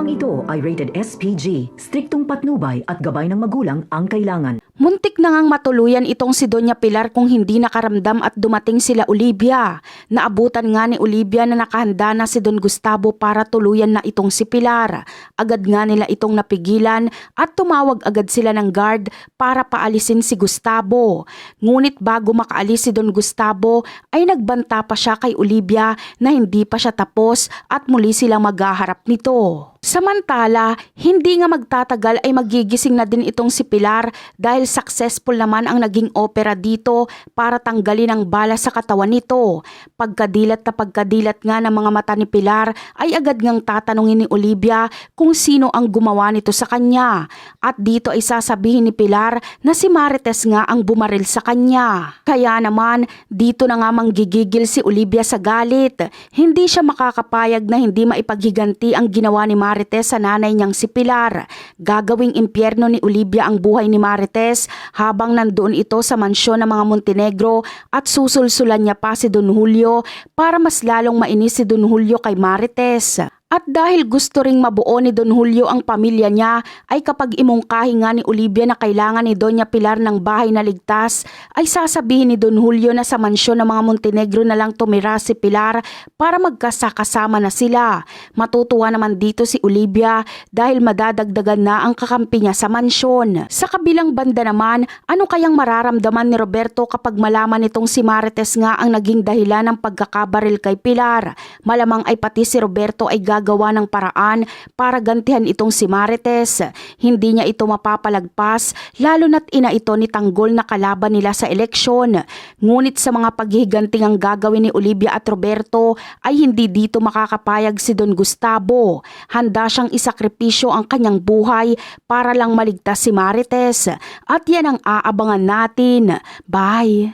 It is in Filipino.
Programang ito ay rated SPG, striktong patnubay at gabay ng magulang ang kailangan. Muntik na ngang matuluyan itong si Doña Pilar kung hindi nakaramdam at dumating sila Olivia. Naabutan nga ni Olivia na nakahanda na si Don Gustavo para tuluyan na itong si Pilar. Agad nga nila itong napigilan at tumawag agad sila ng guard para paalisin si Gustavo. Ngunit bago makaalis si Don Gustavo ay nagbanta pa siya kay Olivia na hindi pa siya tapos at muli silang maghaharap nito. Samantala, hindi nga magtatagal ay magigising na din itong si Pilar dahil successful naman ang naging opera dito para tanggalin ang bala sa katawan nito. Pagkadilat nga ng mga mata ni Pilar ay agad ngang tatanungin ni Olivia kung sino ang gumawa nito sa kanya. At dito ay sasabihin ni Pilar na si Marites nga ang bumaril sa kanya. Kaya naman, dito na nga manggigigil si Olivia sa galit. Hindi siya makakapayag na hindi maipaghiganti ang ginawa ni Marites sa nanay niyang si Pilar. Gagawing impyerno ni Olivia ang buhay ni Marites habang nandoon ito sa mansyon ng mga Montenegro at susulsulan niya pa si Don Julio para mas lalong mainis si Don Julio kay Marites. At dahil gusto ring mabuo ni Don Julio ang pamilya niya, ay kapag imungkahi nga ni Olivia na kailangan ni Doña Pilar ng bahay na ligtas, ay sasabihin ni Don Julio na sa mansyon ng mga Montenegro na lang tumira si Pilar para magkasakasama na sila. Matutuwa naman dito si Olivia dahil madadagdagan na ang kakampi niya sa mansyon. Sa kabilang banda naman, ano kayang mararamdaman ni Roberto kapag malaman nitong si Marites nga ang naging dahilan ng pagkakabaril kay Pilar? Malamang ay pati si Roberto ay gagawa ng paraan para gantihan itong si Marites. Hindi niya ito mapapalagpas lalo na't ina ito ni Tanggol na kalaban nila sa eleksyon. Ngunit sa mga paghihiganting ang gagawin ni Olivia at Roberto ay hindi dito makakapayag si Don Gustavo. Handa siyang isakripisyo ang kanyang buhay para lang maligtas si Marites. At yan ang aabangan natin. Bye!